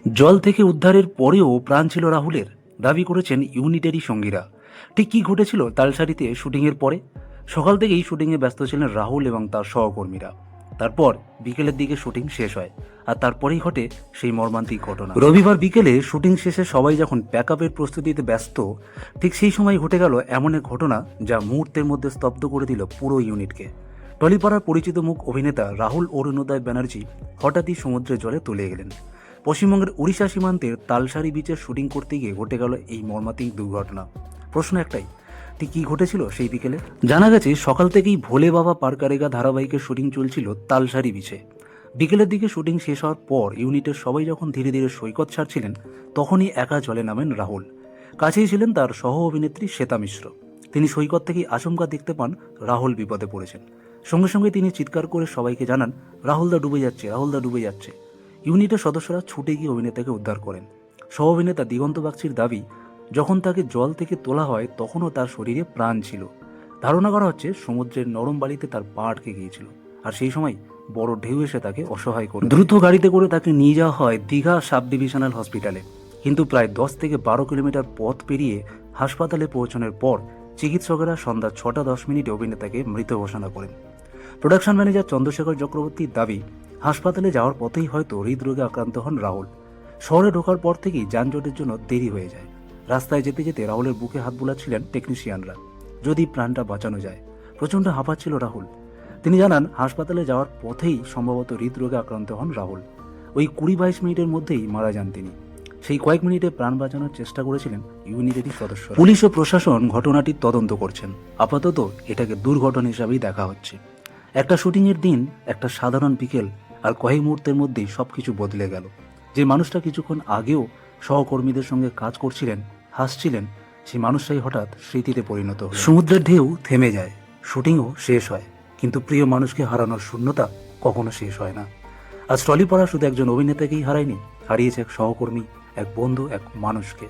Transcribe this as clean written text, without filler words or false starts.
জল থেকে উদ্ধারের পরেও প্রাণ ছিল রাহুলের, দাবি করেছেন ইউনিটেরই সঙ্গীরা। ঠিক কী ঘটেছিল তালসারিতে শুটিংয়ের পরে? সকাল থেকেই শুটিংয়ে ব্যস্ত ছিলেন রাহুল এবং তার সহকর্মীরা। তারপর বিকেলের দিকে শুটিং শেষ হয়, আর তারপরেই ঘটে সেই মর্মান্তিক ঘটনা। রবিবার বিকেলে শুটিং শেষে সবাই যখন প্যাকআপের প্রস্তুতিতে ব্যস্ত, ঠিক সেই সময় ঘটে গেল এমন এক ঘটনা যা মুহূর্তের মধ্যে স্তব্ধ করে দিল পুরো ইউনিটকে। টলিপাড়ার পরিচিত মুখ অভিনেতা রাহুল অরুণোদয় ব্যানার্জি হঠাৎই সমুদ্রের জলে তলিয়ে গেলেন। পশ্চিমবঙ্গের উড়িষ্যা সীমান্তের তালসারি বিচের শুটিং করতে গিয়ে ঘটে গেল এই মর্মান্তিক দুর্ঘটনা। প্রশ্ন একটাই, ঠিক কী ঘটেছিল সেই বিকেলে? জানা গেছে সকাল থেকেই ভোলে বাবা পারকারেগা ধারাবাহিকের শুটিং চলছিল তালসারি বিচে। বিকেলের দিকে শুটিং শেষ হওয়ার পর ইউনিটের সবাই যখন ধীরে ধীরে সৈকত ছাড়ছিলেন, তখনই একা জলে নামেন রাহুল। কাছেই ছিলেন তার সহ অভিনেত্রী শ্বেতা মিশ্র। তিনি সৈকত থেকেই আচমকা দেখতে পান রাহুল বিপদে পড়েছেন। সঙ্গে সঙ্গে তিনি চিৎকার করে সবাইকে জানান, রাহুলদা ডুবে যাচ্ছে, রাহুলদা ডুবে যাচ্ছে। ইউনিটের সদস্যরা ছুটে গিয়ে অভিনেতাকে উদ্ধার করেন। সহ অভিনেতা দিগন্ত বাগচির দাবি, যখন তাকে জল থেকে তোলা হয় তখনও তার শরীরে প্রাণ ছিল। ধারণা করা হচ্ছে সমুদ্রের নরম বালিতে তার পা আটকে গিয়েছিল, আর সেই সময় বড় ঢেউ এসে তাকে অসহায় করে। দ্রুত গাড়িতে করে তাকে নিয়ে যাওয়া হয় দীঘা সাব ডিভিশনাল হসপিটালে। কিন্তু প্রায় 10 থেকে 12 কিলোমিটার পথ পেরিয়ে হাসপাতালে পৌঁছানোর পর চিকিৎসকেরা সন্ধ্যা 6:10 অভিনেতাকে মৃত ঘোষণা করেন। প্রোডাকশন ম্যানেজার চন্দ্রশেখর চক্রবর্তীর দাবি, হাসপাতালে যাওয়ার পথেই হয়তো হৃদরোগে আক্রান্ত হন রাহুল। শহরে ঢোকার পর থেকেই যানজটের জন্য দেরি হয়ে যায়। রাস্তায় যেতে যেতে রাহুলের বুকে হাত বুলাচ্ছিলেন টেকনিশিয়ানরা, যদি প্রাণটা বাঁচানো যায়। প্রচণ্ড হাঁপাচ্ছিল রাহুল। তিনি জানান, হাসপাতালে যাওয়ার পথেই সম্ভবত হৃদরোগে আক্রান্ত হন রাহুল। ওই 20-22 মিনিটের মধ্যেই মারা যান তিনি। সেই কয়েক মিনিটে প্রাণ বাঁচানোর চেষ্টা করেছিলেন ইউনিটেরই সদস্য। পুলিশ ও প্রশাসন ঘটনাটির তদন্ত করছেন। আপাতত এটাকে দুর্ঘটনা হিসাবেই দেখা হচ্ছে। একটা শুটিংয়ের দিন, একটা সাধারণ বিকেল, আর কয়েক মুহূর্তের মধ্যেই সবকিছু বদলে গেল। যে মানুষটা কিছুক্ষণ আগেও সহকর্মীদের সঙ্গে কাজ করছিলেন, হাসছিলেন, সেই মানুষটাই হঠাৎ স্মৃতিতে পরিণত হল। সমুদ্রের ঢেউ থেমে যায়, শুটিংও শেষ হয়, কিন্তু প্রিয় মানুষকে হারানোর শূন্যতা কখনো শেষ হয় না। আজ টলিপাড়া শুধু একজন অভিনেতাকেই হারায়নি, হারিয়েছে এক সহকর্মী, এক বন্ধু, এক মানুষকে।